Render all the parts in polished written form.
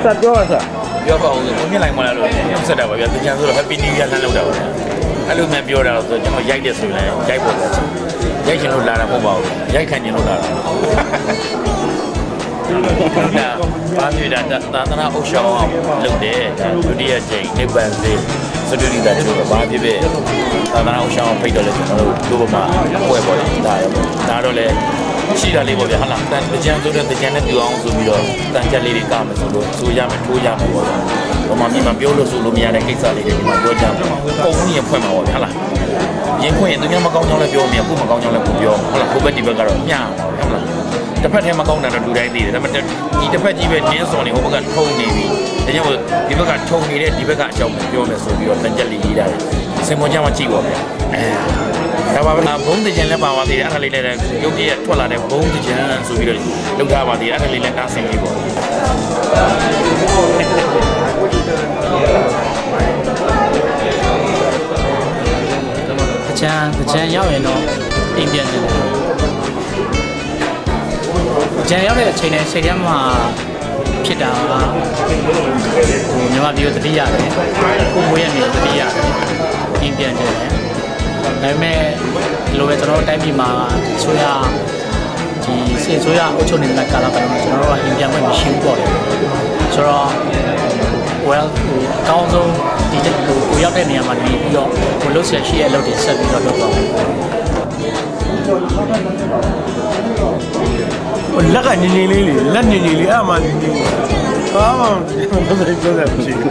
Sat yo sa. Yo ko ni lai ma la lo. Sat da ba bia. Tijan so happy new year လှမ်းလောက်တာပါ။အဲ့လိုမှပြောတာဆိုကျွန်တော်ရိုက်တယ်ဆိုရင်ရိုက်ဖို့ပဲ။ရိုက်ချင်လို့လာတာမဟုတ်ပါဘူး။ရိုက်ခံချင်လို့လာတာ။ဘာဖြစ်တာသာသနာအုပ်ဆောင်လုပ်တယ်ဒုတိယချိန်နိဗ္ဗာန်စေစတူဒီတာချိုးဘာဖြစ်ဖြစ်သာသနာအုပ်ဆောင်ဖိတ်တော့လေကျွန်တော်တို့ဘုရားပွဲပေါ်လာဒါတော့လေရှိတာလေးပေါ့ဗျာဟုတ်လားတန်ကြံဆိုတဲ့တကြံနဲ့တူအောင်ဆိုပြီးတော့တန်ကြက်လေးတွေကမယ်ဆိုလို့ဆိုရမယ်ထိုးရမယ်ပေါ့။ဘာမှမြင်မပြောလို့ဆိုလို့မရတဲ့ကိစ္စလေးတွေဒီမှာပြောကြမယ်။ပုံကြီးရင်ဖွင့်မှာပေါ့ဗျာဟုတ်လား။ရင်ဖွင့်ရင်သူများမကောင်းကြောင်းလည်းပြောမယ်အခုမကောင်းကြောင်းလည်းပြောဟုတ်လား။ဘုဘက်ဒီဘက်ကတော့မျှဟုတ်လား။တစ်ဖက်ထဲမကောင်းတာတော့လူတိုင်းသိတယ်ဒါပေမဲ့ဒီတစ်ဖက်ကြီးပဲနင်းစော်နေဟိုဘက်ကထုံနေပြီ။ဒါကြောင့်ဒီဘက်ကထုံနေတဲ့ဒီဘက်ကအကြောင်းပြောမယ်ဆိုပြီးတော့တန်ကြက်လေးရေးတာစင်မွန်ကြမှာကြည့်ပေါ့ဗျာ။ဒါပါပဲဘုံတကြံလည်းပါပါသေးတယ်အဲ့ဒါလေးလည်းရုပ်တရက်ထွက်လာတဲ့ဘုံတကြံဆိုပြီးတော့လုပ်ထားပါသေးတယ်အဲ့ဒါလေးလည်းနားဆင်ပြီးပေါ့တကြံရောက်ရင်တော့အိမ်ပြန်တယ်တကြံရောက်တဲ့အချိန်နဲ့ချိန်ထဲမှာဖြစ်တာကမြန်မာပြည်ကိုတတိရတယ်ကိုမွေးရမြေတတိရတယ်အိမ်ပြန်တယ်ဒါပေမဲ့လိုပဲကျွန်တော်တိုင်းပြည်မှာဆိုရဒီစေဆိုရအုပ်ချုပ်နေတဲ့ကာလပိုင်းမှာကျွန်တော်တို့ကအိမ်ပြန်ခွင့်မရှိဘူးပေါ့လေဆိုတော့ well အကောင်းဆုံးဒီကိုရောက်တဲ့နေရာမှာနေပြီးတော့ကိုလှုပ်ရှားရှိရဲ့လုပ်တွေဆက်ပြီးတော့လုပ်တော့လက်ကညင်ညင်လေးလက်ညင်ညင်လေးအဲ့မှာဘာမှမသိပြောတာမရှိဘူး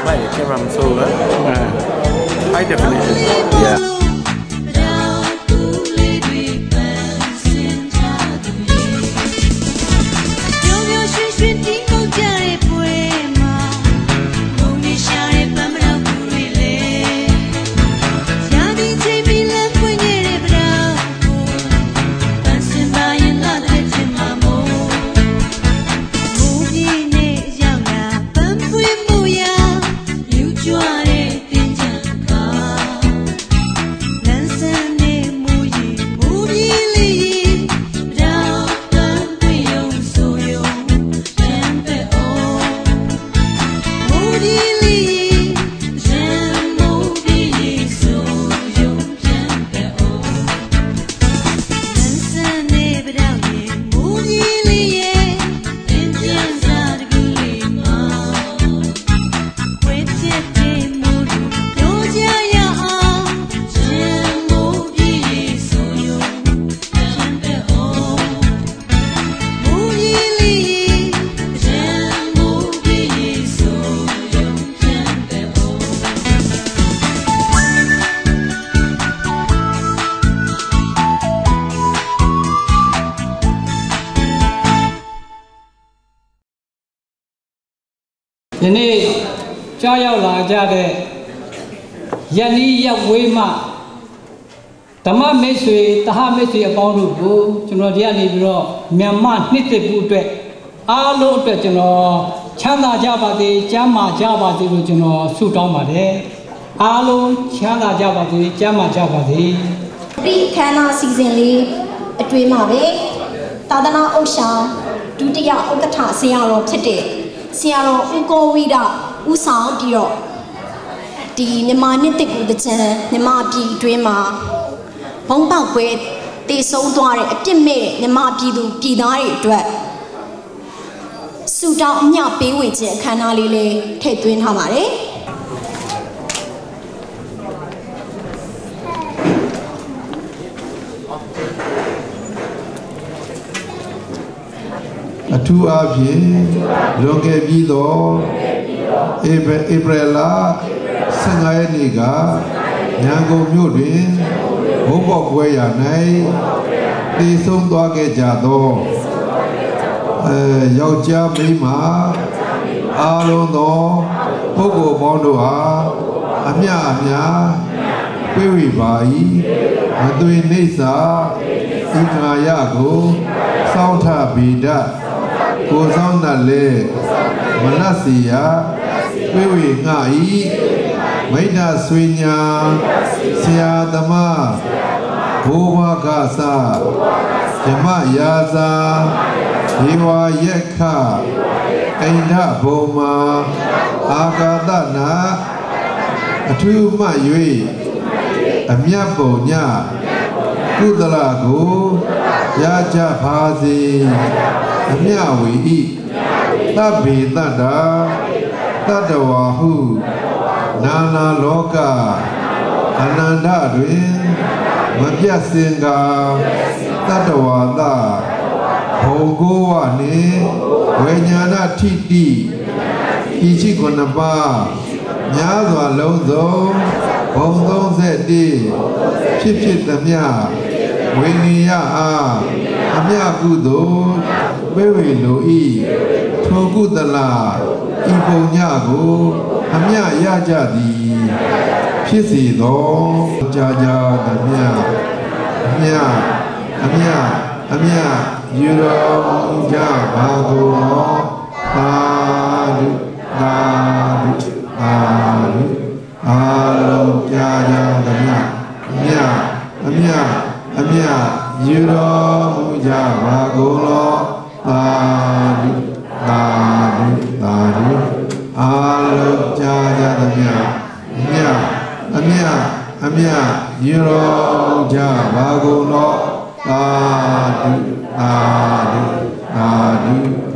။ဘာလဲကင်မရာမဆိုးလား high definition yeahယနေ့ကြောက်ရောက်လာကြတဲ့ယနီးရက်ဝေးမှဓမ္မမိတ်ဆွေတဟမိတ်ဆွေအပေါင်းတို့ကိုကျွန်တော်ဒီကနေပြီးတော့မြန်မာနှစ်သက်ဖို့အတွက်အားလုံးအတွက်ကျွန်တော်ချမ်းသာကြပါစေကျမ်းမာကြပါစေလို့ကျွန်တော်ဆုတောင်းပါတယ်အားလုံးချမ်းသာကြပါစေကျမ်းမာကြပါစေဒီခန္ဓာစီစဉ်လေးအတွင်းမှာပဲသာသနာ့ဥဆောင်ဒုတိယဥက္ကဋ္ဌဆရာတော်ဖြစ်တဲ့ဆရာတော်ဦးကိုဝိဒဦးဆောင်ပြီးတော့ဒီမြန်မာနှစ်တကူတကြံမြန်မာပြည်အတွင်းမှာဘုံပေါက်ပွဲတည်ဆုံးသွားတဲ့အပြစ်မဲ့မြန်မာပြည်သူပြည်သားတွေအတွက်ဆုတောင်းအမျှပေးဝေခြင်းအခမ်းအနားလေးလေးထည့်သွင်းထားပါတယ်အထူးအားဖြင့်လွန်ခဲ့ပြီးသောဧပြီလ15ရက်နေ့ကရန်ကုန်မြို့တွင်ဘုံပေါက်ပွဲရာ၌တည်ဆုံးသွားခဲ့ကြသောယောက်ျားမိန်းမအားလုံးသောပုဂ္ဂိုလ်ပေါင်းတို့ဟာအမြအများပြေဝေပါ၏မသွေနှိစ္ဆာဤခါရကိုစောင့်ထဗေဒကိုဆောင်တတ်လေမနတ်စီယပြေဝေငှဤမိဒ္ဓဆွေညာဆရာသမားဘိုးဘကသဓမ္မယာဇာ ဒေဝယက္ခအိန္ဒဘုံမာအာကာသနာအထူးမှတ်၍အမြတ်ပုံညကုသလကိုရကြပါစေအမြဝေဤသဗ္ဗေတ္တာတတ္တဝါဟုနာနာလောကအနန္တတွင်မပြတ်စင်ကတတ္တဝါသဘုံကိုဝနှင့်ဝိညာဏထိတိဤရှိခုနှစ်ပါးများစွာလုံးစုံဘုံ31ဖြစ်ဖြစ်သမျှဝိနည်းအားအမြကုသိုလ်ဝိဝေလိုဤထိုကုသလဤပုံညကိုအမြရကြသည်ဖြစ်စေသောကြာကြာသမျှအမြယူတော်မူကြပါကုန်သောသာဓုသာဓုသာဓုအာလုံးကြာကြာသမျှအမြယူတော်မူကြပါကုန်သောသာဓုသာဓုသာဓုအာလုံးကြာကြာသမျှအမြယူတော်မူကြပါကုန်သောသာဓုသာဓုသာဓု